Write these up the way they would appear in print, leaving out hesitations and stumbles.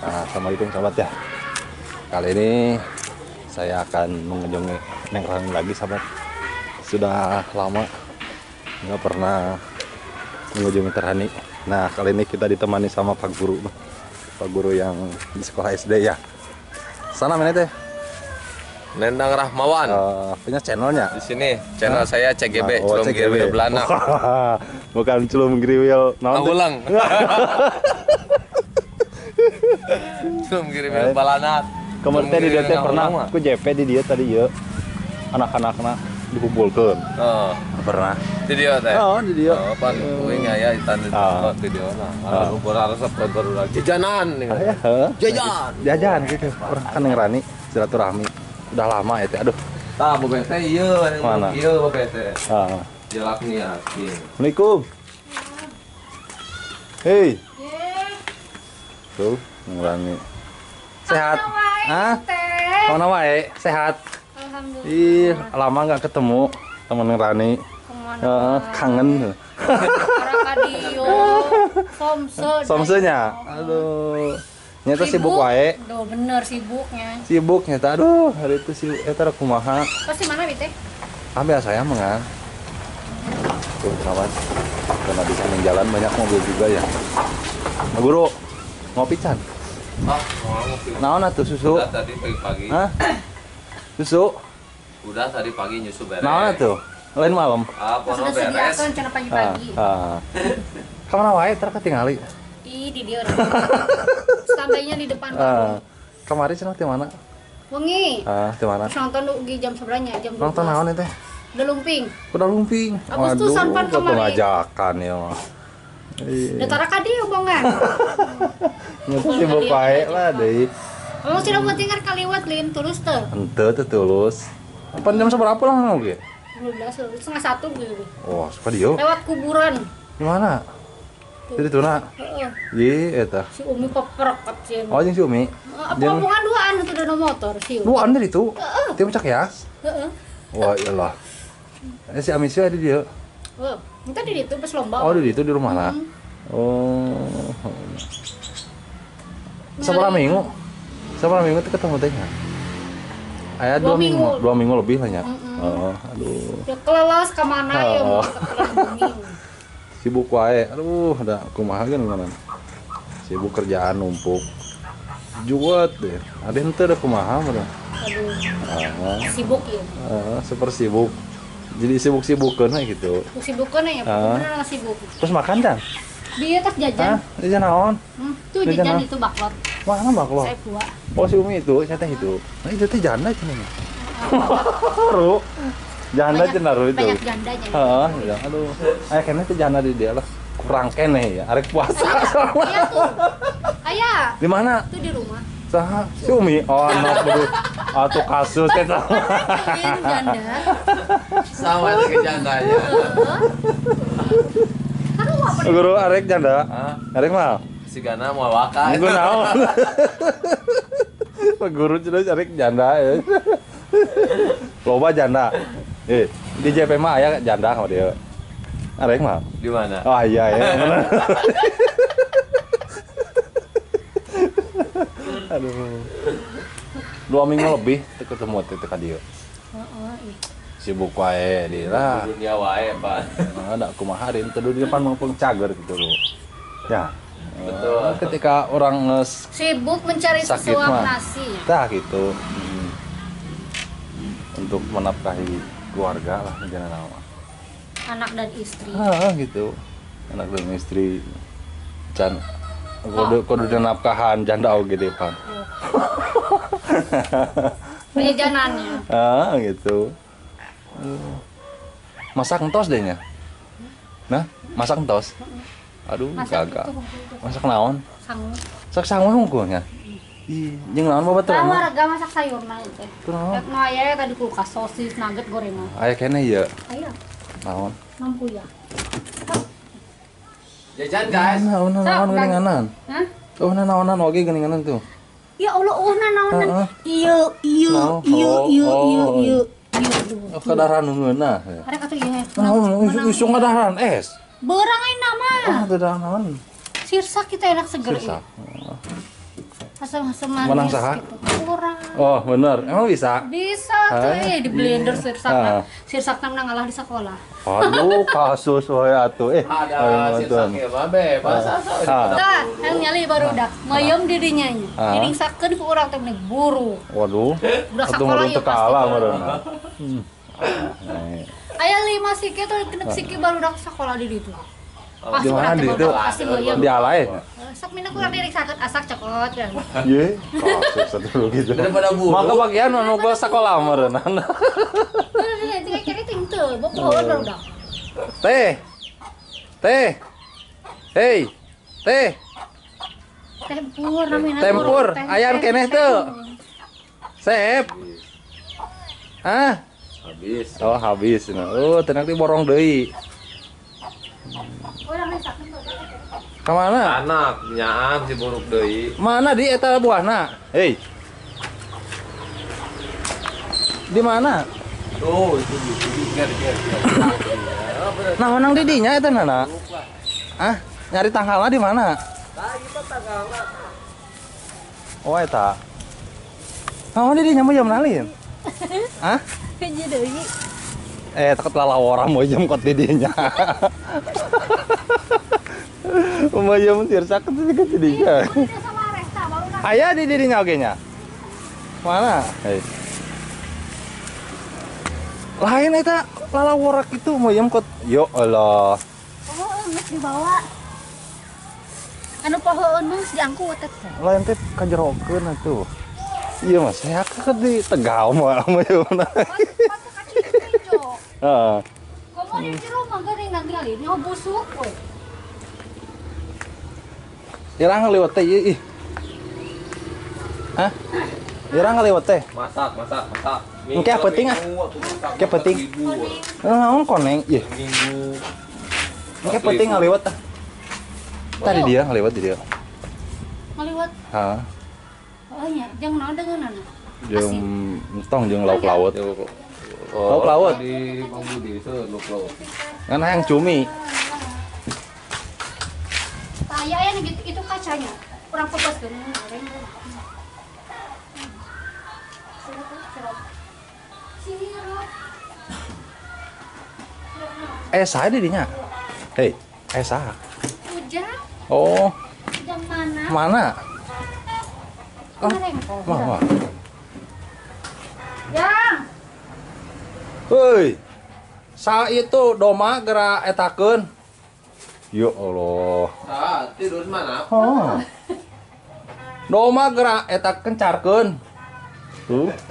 Assalamualaikum sahabat ya. Kali ini saya akan mengunjungi Neng Rani lagi sahabat. Sudah lama nggak pernah mengunjungi Terani. Nah kali ini kita ditemani sama Pak Guru yang di sekolah SD ya. Sana mana teh? Nendang Rahmawan. Punya channelnya? Di sini channel saya CGB, Culum CGB. Girwil Belanda. Bukan Culum Girwil. Ulang. Culum Girwil Belanda. Kemarin di dia teh pernah aku JP di dia tadi ya. Anak-anaknya dikumpulkan. Oh, pernah. di dia teh. Oh, di dia. Oh, pan kuing aya itan di video nah. Aku resep baru lagi. Jajanan nih. Jajan gitu. Kan yang Rani silaturahmi. Udah lama ya teh. Aduh. Tah bobe teh ieu mana? Ieu bobe teh. Jelak nih yakin. Assalamualaikum. Hei. Tuh, yang Rani. Sehat? Hah? Mana wae? Sehat? Alhamdulillah. Ih, lama nggak ketemu temen yang Rani. Kangen. Arakadio, Somsenya. Aduh. Nyata sibuk wae. Duh, bener sibuknya. Sibuk nyata. Aduh, hari itu sibuk. Eta kumaha. Pasti mana Bite? Biasa ya mengan. Tuh, kawan. Karena di samping jalan banyak mobil juga ya. Pak Guru, ngopi can? Ngopi. Naon atuh susu? Udah tadi pagi-pagi. Hah? Susu? Udah tadi pagi nyusu beres. Naon atuh? Lain malam. Sudah beres. sediakan cina pagi-pagi. Kamana wae tara ketingali. Ih, di dia. Standbynya di depan. Kemarin cenah teh mana? Wengi. Teh mana? Nonton di jam seberanya? Jam 12. Nonton naon teh? Udah lumping. Udah lumping. Agustusan pan kemarin. Ngajakan ya. Udah tara ka dieu bongan. Nyata sibuk wae lah deui. Kamu sudah buat tinggal kaliwat lin tulus teh. Henteu teh tulus. Apa jam seberapa lah ngoge? 12, setengah 1 gitu. Oh, suka dia. Lewat kuburan. Di mana? Di tuna. Heeh. Ye eta. Si Umi peprek kat Oh, jeung si Umi. Apa-apaan duaan itu udah motor sih. Duaan dari itu. Dia puncak ya. Heeh. Wah, iyalah. Si Amisnya ada dia. Oh, minta di situ pas lomba. Oh, di itu di rumah lah. Oh. Seberapa minggu? Seberapa minggu tuh ketemu teh? Aya 2 minggu. 2 minggu lebih lah ya. Aduh. Ya kelelas ke mana ya mau ke Sibuk wae. Aduh, ada kumaha geun ngaran. Sibuk kerjaan numpuk. Juwet deh. Ada henteu da kumaha mah. Aduh. Sibuk ya. Super sibuk. Jadi sibuk-sibukkeun gitu. Sibukkeun ya, beneran sibuk. Terus makan kan? Dia tas jajan. Jajan naon? Tuh jajan itu baklot. Mana baklot? Saya buat. Oh, si Umi itu, saya teh itu. Nah, itu teh janda cenah. Ru. Janda cenah ru itu. Banyak jandanya. Heeh, ya. Aduh. Aya keneh teh janda di dia lah. Kurang keneh ya, arek puasa. Iya tuh. Aya. Di mana? Tuh di rumah. Saha? Si Umi. Oh, anak bedu. Atuh kasus teh. Janda. Sama dengan jandanya. Guru arek janda. Arek mah. Si Gana mau wakai. Gua naon. Pak Guru cenah arek janda ya. Loba janda. Di JP mah aya janda sama dia. Arek mah. Di mana? Oh iya ya. Aduh. 2 minggu lebih teu ketemu teh ka dieu. Sibuk wae di lah. Dunia wae, Pak. Ada kumaha hari teu di depan mangpung cager gitu loh. Ya. Betul. Ketika orang Sibuk mencari sakit sesuap mah. nasi. Tah gitu. Untuk menafkahi keluarga lah jangan nama. Anak dan istri. Gitu. Anak dan istri. Can kudu nafkahan janda oge deh, Pan. Jajanannya. Gitu. Masak entos deh nya. Nah, masak entos. Aduh, gagal. Masak naon? Sangu. Masak sangu hungkulnya. Ih, jeung naon babaturan? Warga masak sayur na teh. Naon? Rek mah aya tadi kulkas sosis, nugget, gorengan. Aya keneh ieu. Aya. Naon? Mampu ya. Jajan, guys. Naon geuninganan? Hah? Oh, naonan oge geuninganan tuh. Ya Allah, naonan. Ieu. Kadaharan nungeunna. Arek atuh ieu. Naon usung kadaharan es. Beurang aing nama. Kadaharan naon? Sirsak kita enak seger. Sirsak. asam-asam Menang manis saha? gitu. Kurang. Oh, bener. Emang bisa? Bisa tuh di blender Ah. sirsakna menang ngalah di sekolah. Aduh, kasus wae atuh. Ada sirsaknya mah bebas asal daripada Tah, buru. yang nyali baru dak. Mayem di dinya nya. Ah. Diringsakeun ku urang teh mending buru. Waduh. Udah Atuh sekolah meureun ieu teu kalah pasti. meureun. Aya 5 siki tuh genep siki baru dak sekolah di ditu. Pas Di mana urang teh di ditu? pasti mayem. Di alay. Sok mina kurang diringsakeun asak cokot kan. Ye, kasus atuh gitu. Daripada buru. Maka bagian anu ke sekolah meureun. Tiga kiri ting teu, boboon baru dak. Teh. Teh. Hei. Teh. Tempur namina. Tempur, aya keneh teu. Sep. Hah? Habis. Oh, habis. Oh, tenang diborong deui. Urang ringsakeun tuh. Ka mana? Anak nyaam si buruk deui. Mana di eta buahna? Hei. Di mana? Tuh, itu ger. Nah, menang di dinya eta nana. Ah, nyari tangkalna di mana? Nah, kita tanggalna. Oh, eta. Nah, di dinya mah jam nalin. Hah? Hiji deui. Takut lalawara mau jam kot di dinya. Mau jam sirsak itu kan di dinya. Sama resta baru dak. Aya di dirinya oge nya. Mana? Hei. Lain eta lalawara kitu mau jam kot. Yo Allah. Oh, geus dibawa. Anu pohoeun mah diangkut teh. Lain teh kajerokeun atuh. Iya mas, saya ke di Tegal mah jam. Heeh. Komo di jero mah geuning nanggali, nyaho busuk we. Irang ngaliwat teh ieu ih. Hah? Irang ngaliwat teh. Masak. Engke penting ah. Engke penting. Naon koneng ieu. Minggu. Engke penting ngaliwat tah. Tadi dia ngaliwat di dia. Ngaliwat. Hah. Oh nya, jeung naon deungeunana? Jeung entong jeung lauk laut. Oh, Lauk laut. di Bang Budi itu lauk laut. Kan hayang cumi. Tah aya aya gitu itu kacanya. Urang pepeskeun goreng. Sirup. Saha di dinya? Hei, saha? Hujan Oh, jam mana? mana? Kemarin kok. Mah. Yang. Hei. Sa itu doma geura etakeun. Ya Allah. Ah, tidur mana? Oh. Doma geura eta kencarkeun.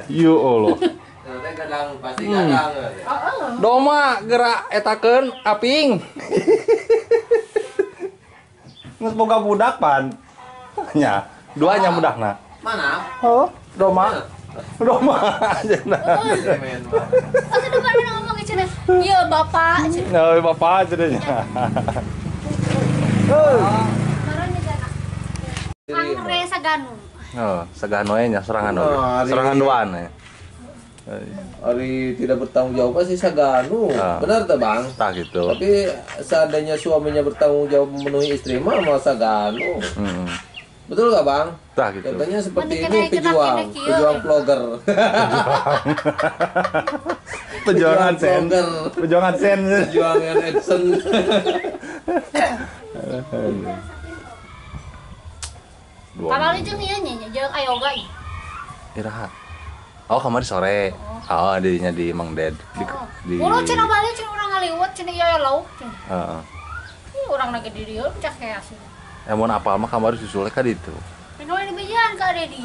Ya Allah. Nanti kadang pasti kadang. Doma geura etakeun aping. Geus boga budak pan. Nya, duanya budakna. Mana? Oh, doma. Doma ajeuna. Cemen, Bang. Atuh depan mana ngomong ke cenah. Ieu bapak cenah. Nah, bapak cenanya. Baron nya jana. Angre saganu. Oh, sagano nya serangan Oh, oge. hari- Serangan duaan ya. Ari tidak bertanggung jawab pasti saganu. Ah. Benar tuh, Bang? Tah gitu. Tapi seandainya suaminya bertanggung jawab memenuhi istri mah mau saganu. Heeh. Betul nggak, Bang? Tah gitu. Contohnya seperti Mending ini kena- pejuang, kena kieu. pejuang vlogger. Perjuangan sen. vlogger. Perjuangan sen. Perjuangan action. Kamari jeung ieu nya jeung ayoga ieu. Iraha. Oh, kamari sore. Oh, dinya di Mang Ded. Di Urang cenah balik cenah urang ngaliwat cenah ieu aya lauk cenah. Heeh. Ih urang lagi di dieu cak keas. Mun apal mah kamari susulnya ka ditu. Pinoy di bejan ka Dedi.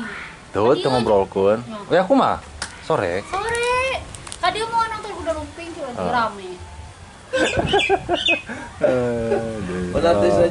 Tuh, teu ngobrolkeun. Ya aku mah sore. Sore. Ka dieu mau nonton kuda lumping cenah rame. Aduh. Berarti saja